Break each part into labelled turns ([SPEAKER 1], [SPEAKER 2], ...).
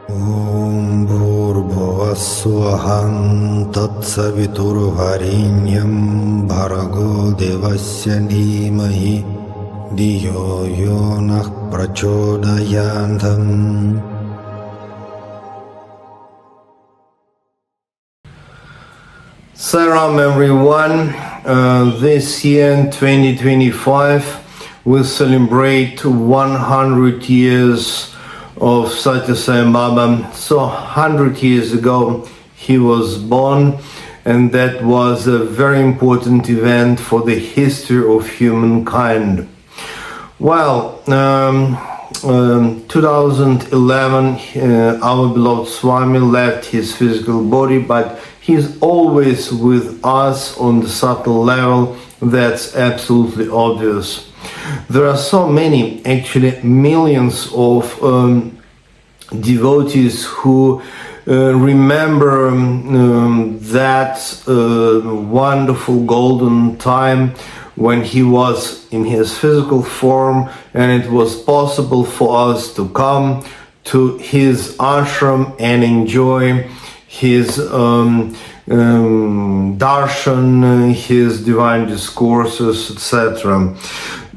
[SPEAKER 1] Om Bhurбhuvah-svah Tatsavitur-varenyam Bhargo Devasya Dhimahi Dhiyo yo nah prachodayantam. Salam everyone. This year in 2025 we celebrate 100 years of Sathya Sai Baba. So 100 years ago he was born, and that was a very important event for the history of humankind. Well, 2011 our beloved Swami left his physical body, but he's always with us on the subtle level. That's absolutely obvious. There are so many, actually millions of devotees who remember that wonderful golden time when he was in his physical form, and it was possible for us to come to his ashram and enjoy his darshan, his divine discourses, etc.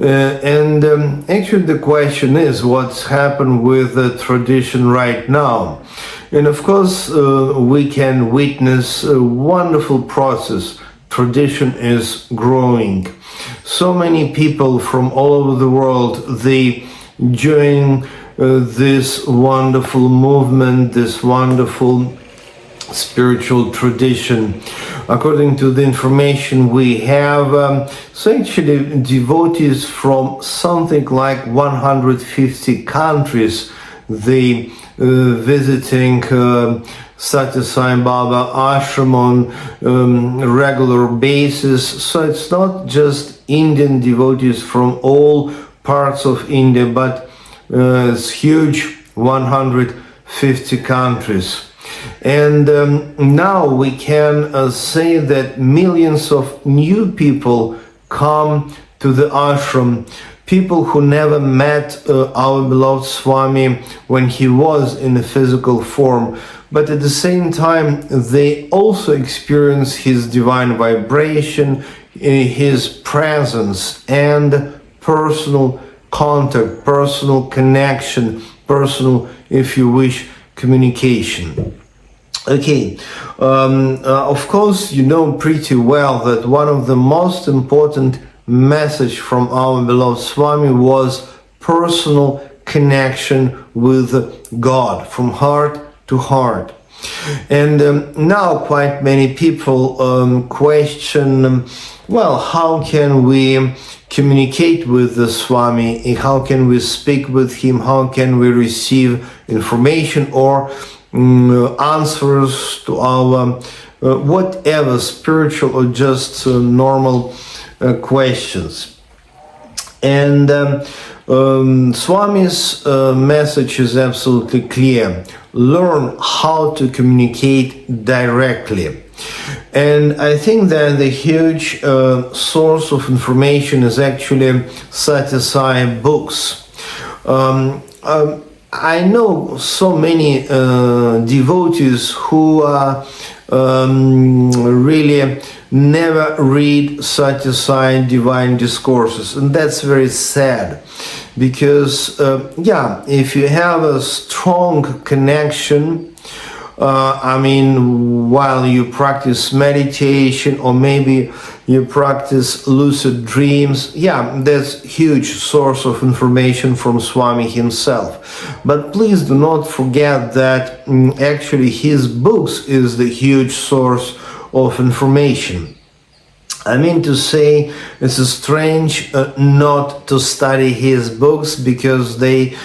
[SPEAKER 1] And actually the question is, what's happened with the tradition right now? And of course we can witness a wonderful process. Tradition is growing. So many people from all over the world, they join this wonderful movement, this wonderful spiritual tradition. According to the information we have, so actually devotees from something like 150 countries, they visiting Sathya Sai Baba ashram on regular basis. So it's not just Indian devotees from all parts of India, but it's huge, 150 countries. And now we can say that millions of new people come to the ashram, people who never met our beloved Swami when he was in a physical form, but at the same time they also experience his divine vibration, his presence, and personal contact, personal connection, personal, if you wish, communication. Okay, of course you know pretty well that one of the most important message from our beloved Swami was personal connection with God, from heart to heart. And now quite many people question, well, how can we communicate with the Swami? How can we speak with him? How can we receive information or answers to our whatever spiritual or just normal questions? And Swami's message is absolutely clear. Learn how to communicate directly. And I think that the huge source of information is actually Sathya Sai books. I know so many devotees who really never read Sathya Sai divine discourses, and that's very sad, because if you have a strong connection, while you practice meditation, or maybe you practice lucid dreams, that's huge source of information from Swami himself. But please do not forget that actually his books is the huge source of information. I mean to say, it's strange not to study his books, because they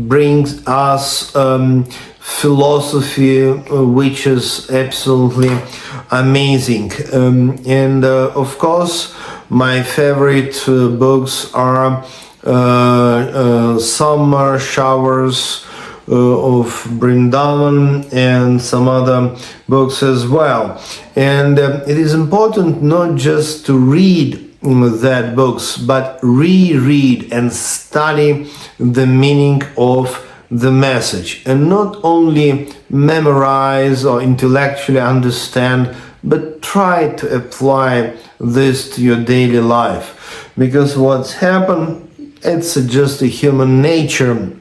[SPEAKER 1] bring us philosophy which is absolutely amazing. And of course my favorite books are Summer Showers of Vrindavan and some other books as well. And it is important not just to read that books, but reread and study the meaning of the message and not only memorize or intellectually understand, but try to apply this to your daily life. Because what's happened, it's just a human nature.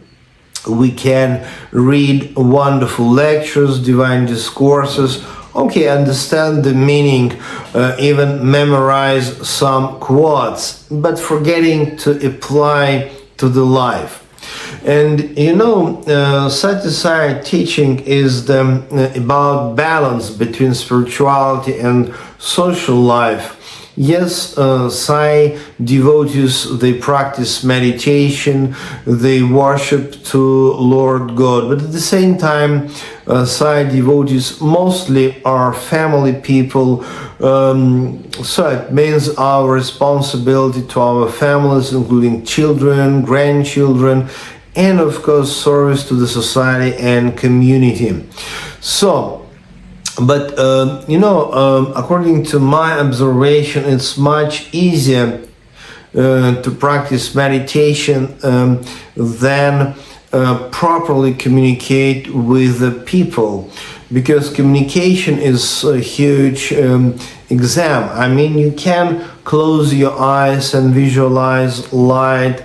[SPEAKER 1] We can read wonderful lectures, divine discourses, okay, understand the meaning, even memorize some quotes, but forgetting to apply to the life. And you know, Sathya Sai teaching is about balance between spirituality and social life. Yes, Sai devotees, they practice meditation, they worship to Lord God, but at the same time, Sai devotees mostly are family people, so it means our responsibility to our families, including children, grandchildren, and of course service to the society and community. So, but according to my observation, it's much easier to practice meditation than properly communicate with the people, because communication is a huge exam. I mean, you can close your eyes and visualize light,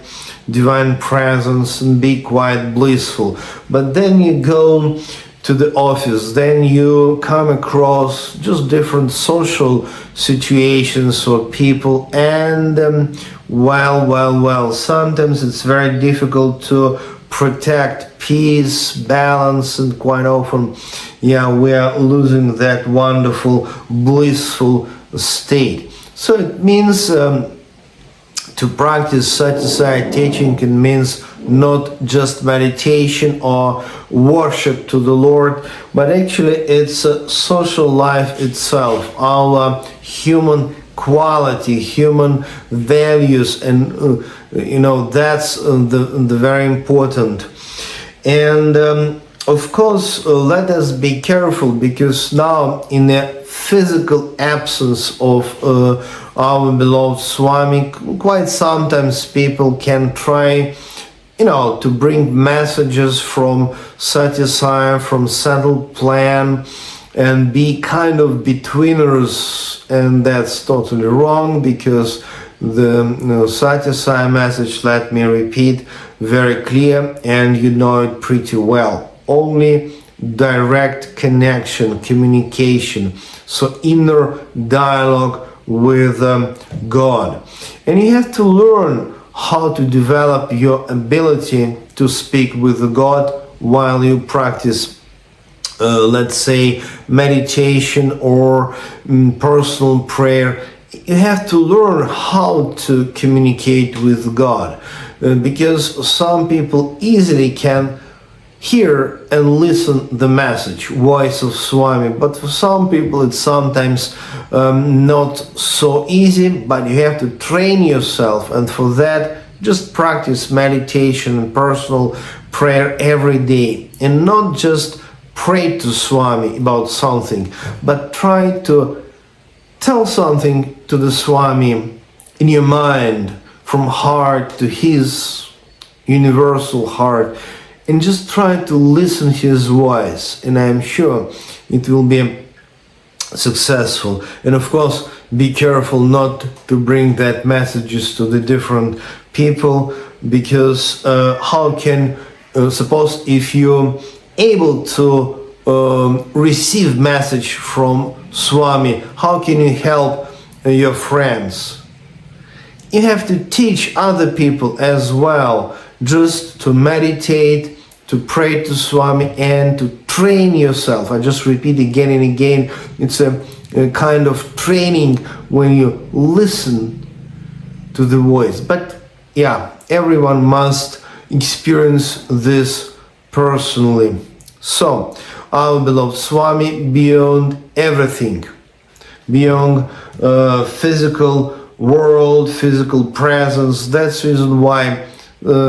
[SPEAKER 1] divine presence, and be quite blissful, but then you go to the office, then you come across just different social situations or people, and sometimes it's very difficult to protect peace, balance, and quite often, we are losing that wonderful, blissful state. So it means to practice Sathya Sai teaching, it means not just meditation or worship to the Lord, but actually it's a social life itself, our human quality, human values, and that's the very important. And of course, let us be careful, because now in the physical absence of our beloved Swami, quite sometimes people can try to bring messages from Sathya Sai, from settled plan, and be kind of betweeners, and that's totally wrong, because the Sathya Sai message, let me repeat, very clear, and you know it pretty well. Only direct connection, communication, so inner dialogue with God. And you have to learn how to develop your ability to speak with God while you practice, let's say, meditation or personal prayer. You have to learn how to communicate with God, because some people easily can hear and listen the message, voice of Swami, but for some people it's sometimes not so easy, but you have to train yourself, and for that just practice meditation and personal prayer every day, and not just pray to Swami about something, but try to tell something to the Swami in your mind, from heart to his universal heart, and just try to listen his voice, and I am sure it will be successful. And of course, be careful not to bring that messages to the different people, because how can suppose if you're able to receive message from Swami, how can you help your friends? You have to teach other people as well, just to meditate, to pray to Swami, and to train yourself. I just repeat again and again, it's a kind of training when you listen to the voice. But everyone must experience this personally. So, our beloved Swami, beyond everything, beyond physical world, physical presence, that's the reason why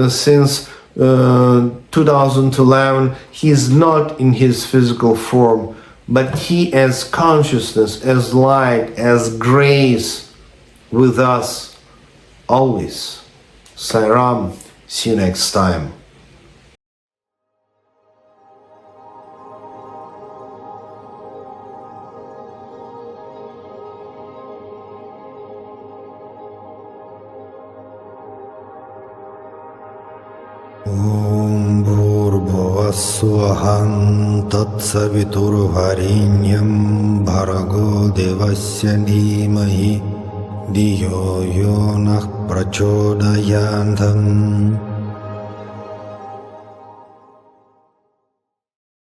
[SPEAKER 1] since 2011 he is not in his physical form, but he as consciousness, as light, as grace with us always. Sai Ram, see you next time.
[SPEAKER 2] Om Bhurбhuvasvaham Tatsaviturvarenyam Bhargo Devasya Dhimahi Dhiyo Yonah Prachodayantam